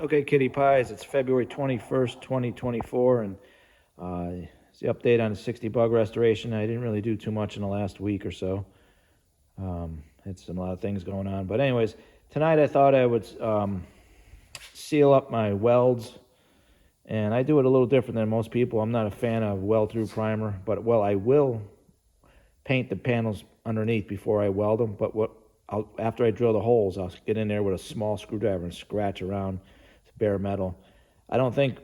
Okay, Kitty Pies, it's February 21st, 2024, and it's the update on the 60 bug restoration. I didn't really do too much in the last week or so. Had a lot of things going on. But anyways, tonight I thought I would seal up my welds, and I do it a little different than most people. I'm not a fan of weld-through primer, but I will paint the panels underneath before I weld them. But after I drill the holes, I'll get in there with a small screwdriver and scratch around bare metal. I don't think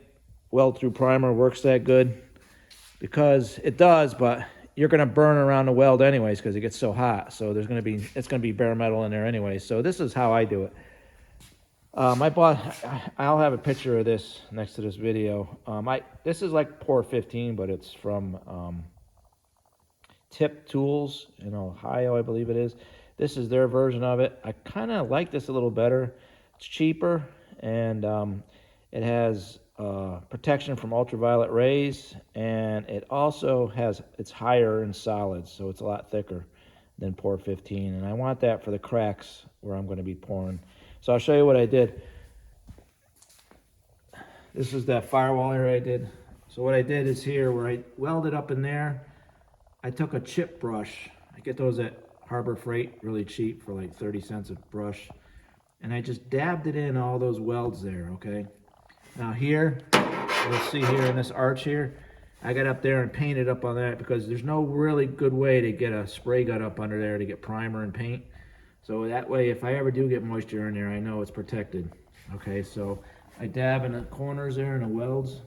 weld-through primer works that good, because it does, but you're going to burn around the weld anyways because it gets so hot. So it's going to be bare metal in there anyway. So this is how I do it. I'll have a picture of this next to this video. This is like Pour 15, but it's from Tip Tools in Ohio, I believe it is. This is their version of it. I kind of like this a little better. It's cheaper, and it has protection from ultraviolet rays, and it's higher in solids, so it's a lot thicker than Pour 15, and I want that for the cracks where I'm going to be pouring. So I'll show you what I did. This is that firewall area I did. So what I did is here, where I welded up in there, I took a chip brush. I get those at Harbor Freight, really cheap, for like 30 cents a brush. And I just dabbed it in all those welds there, okay? Now here, you'll see here in this arch here, I got up there and painted up on that because there's no really good way to get a spray gun up under there to get primer and paint. So that way, if I ever do get moisture in there, I know it's protected. Okay, so I dab in the corners there in the welds.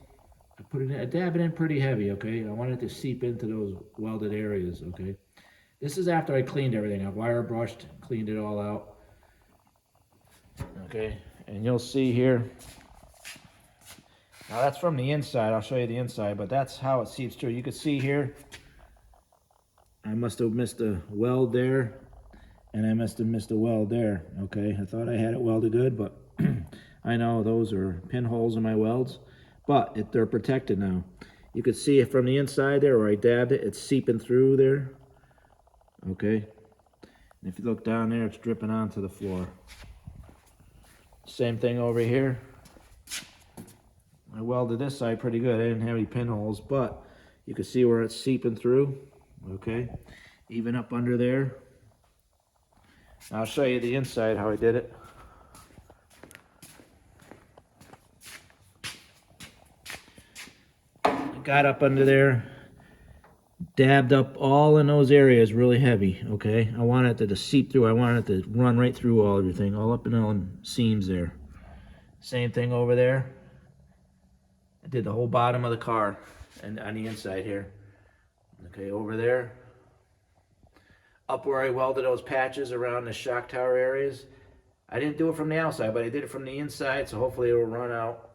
I dab it in pretty heavy, okay? I want it to seep into those welded areas, okay? This is after I cleaned everything. I wire brushed, cleaned it all out. Okay, and you'll see here. Now that's from the inside. I'll show you the inside, but that's how it seeps through. You can see here, I must have missed a weld there, and I must have missed a weld there. Okay, I thought I had it welded good, but I know those are pinholes in my welds, but they're protected now. You can see it from the inside there where I dabbed it. It's seeping through there. Okay, and if you look down there, it's dripping onto the floor. Same thing over here. I welded this side pretty good. I didn't have any pinholes, but you can see where it's seeping through. Okay, even up under there. I'll show you the inside how I did it. I got up under there, dabbed up all in those areas really heavy. Okay, I wanted it to seep through. I wanted it to run right through everything, all up and down seams there. Same thing over there. I did the whole bottom of the car and on the inside here. Okay, over there. Up where I welded those patches around the shock tower areas. I didn't do it from the outside, but I did it from the inside, so hopefully it will run out.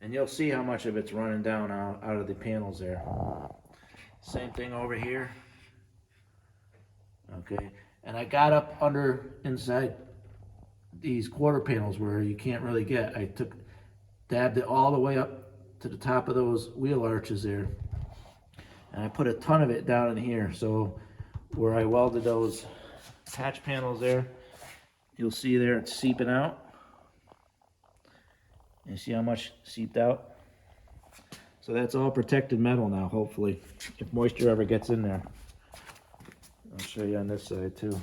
And you'll see how much of it's running down out of the panels there. Same thing over here. Okay, and I got up inside these quarter panels where you can't really get. Dabbed it all the way up to the top of those wheel arches there. And I put a ton of it down in here. So where I welded those patch panels there, you'll see there it's seeping out. You see how much seeped out? So that's all protected metal now, hopefully, if moisture ever gets in there. I'll show you on this side too.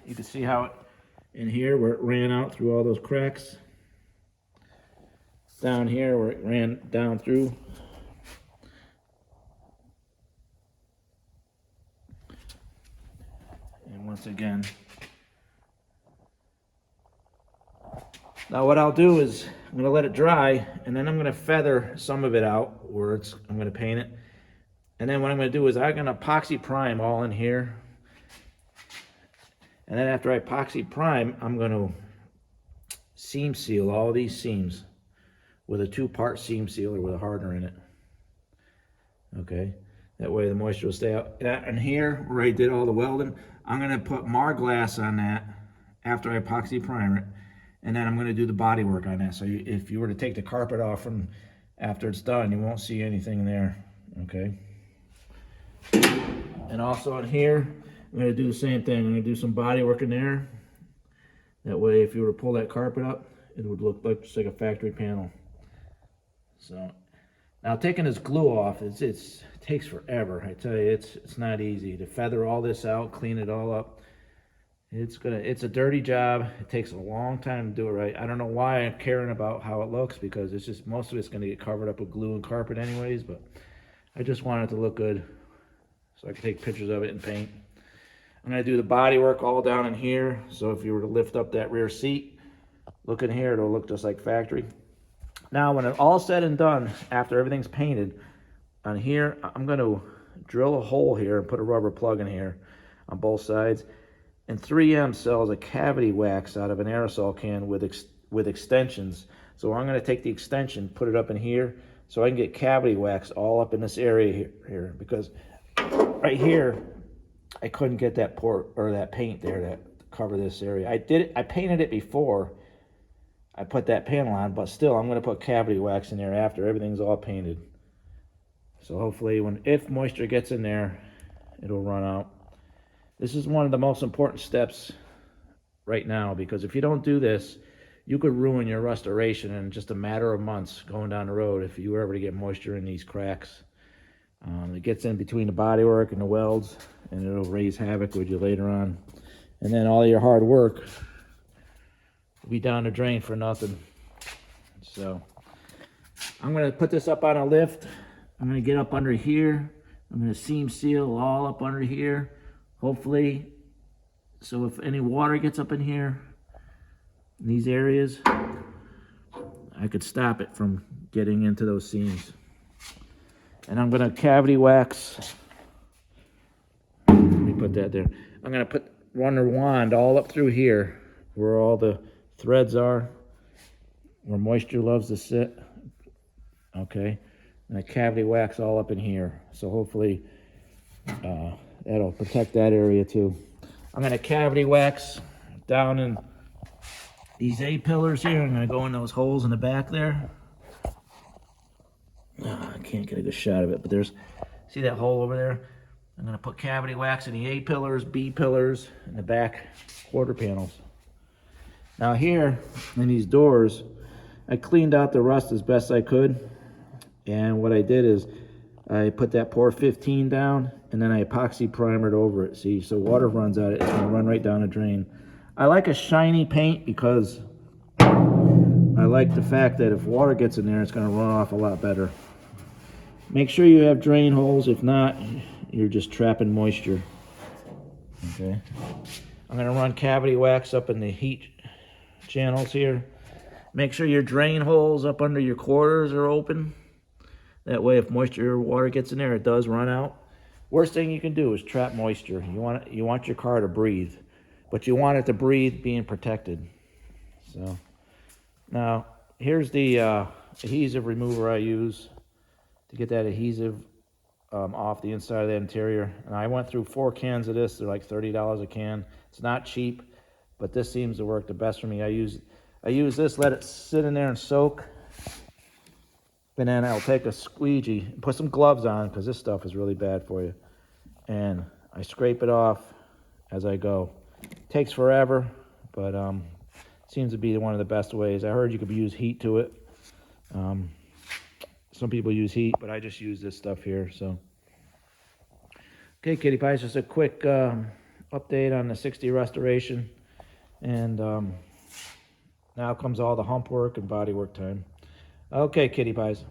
You can see how in here where it ran out through all those cracks. Down here where it ran down through. And once again. Now what I'll do is I'm going to let it dry, and then I'm going to feather some of it out where I'm going to paint it. And then what I'm going to do is I'm going to epoxy prime all in here. And then after I epoxy prime, I'm going to seam seal all these seams with a 2-part seam sealer with a hardener in it. Okay, that way the moisture will stay out. And here, where I did all the welding, I'm going to put Marglass on that after I epoxy primer it. And then I'm going to do the body work on that. So if you were to take the carpet off from after it's done, you won't see anything there. Okay. And also in here, I'm going to do the same thing. I'm going to do some body work in there. That way, if you were to pull that carpet up, it would look like just like a factory panel. So now taking this glue off, it takes forever. I tell you, it's not easy to feather all this out, clean it all up. It's a dirty job. It takes a long time to do it right. I don't know why I'm caring about how it looks, because it's just most of it's gonna get covered up with glue and carpet anyways, but I just want it to look good so I can take pictures of it and paint. I'm gonna do the body work all down in here, so if you were to lift up that rear seat, look in here, it'll look just like factory. Now, when it's all said and done, after everything's painted, on here, I'm gonna drill a hole here and put a rubber plug in here on both sides. And 3M sells a cavity wax out of an aerosol can with extensions. So I'm gonna take the extension, put it up in here, so I can get cavity wax all up in this area here, because right here, I couldn't get that that paint there to cover this area. I painted it before I put that panel on, but still, I'm gonna put cavity wax in there after everything's all painted. So hopefully, if moisture gets in there, it'll run out. This is one of the most important steps right now, because if you don't do this, you could ruin your restoration in just a matter of months going down the road if you were ever to get moisture in these cracks. It gets in between the bodywork and the welds, and it'll raise havoc with you later on. And then all your hard work will be down the drain for nothing. So I'm going to put this up on a lift. I'm going to get up under here. I'm going to seam seal all up under here, hopefully, so if any water gets up in here, in these areas, I could stop it from getting into those seams. And I'm gonna cavity wax. Let me put that there. I'm gonna run the wand all up through here, where all the threads are, where moisture loves to sit. Okay, and I cavity wax all up in here. So hopefully that'll protect that area too. I'm gonna cavity wax down in these A-pillars here. I'm gonna go in those holes in the back there. I can't get a good shot of it, but see that hole over there? I'm gonna put cavity wax in the A-pillars, B-pillars, and the back quarter panels. Now here, in these doors, I cleaned out the rust as best I could. And what I did is, I put that Por 15 down, and then I epoxy primered over it. See, so water runs out, it's gonna run right down the drain. I like a shiny paint because I like the fact that if water gets in there, it's gonna run off a lot better. Make sure you have drain holes. If not, you're just trapping moisture. Okay. I'm gonna run cavity wax up in the heat channels here. Make sure your drain holes up under your quarters are open. That way, if moisture or water gets in there, it does run out. Worst thing you can do is trap moisture. You want your car to breathe, but you want it to breathe being protected. So now here's the adhesive remover I use to get that adhesive off the inside of the interior. And I went through 4 cans of this. They're like $30 a can. It's not cheap, but this seems to work the best for me. I use this, let it sit in there and soak. And then I'll take a squeegee and put some gloves on, because this stuff is really bad for you. And I scrape it off as I go. It takes forever, but seems to be one of the best ways. I heard you could use heat to it. Some people use heat, but I just use this stuff here. So, okay, Kitty Pies, just a quick update on the 60 restoration. And now comes all the hump work and body work time. Okay, Kitty Pies.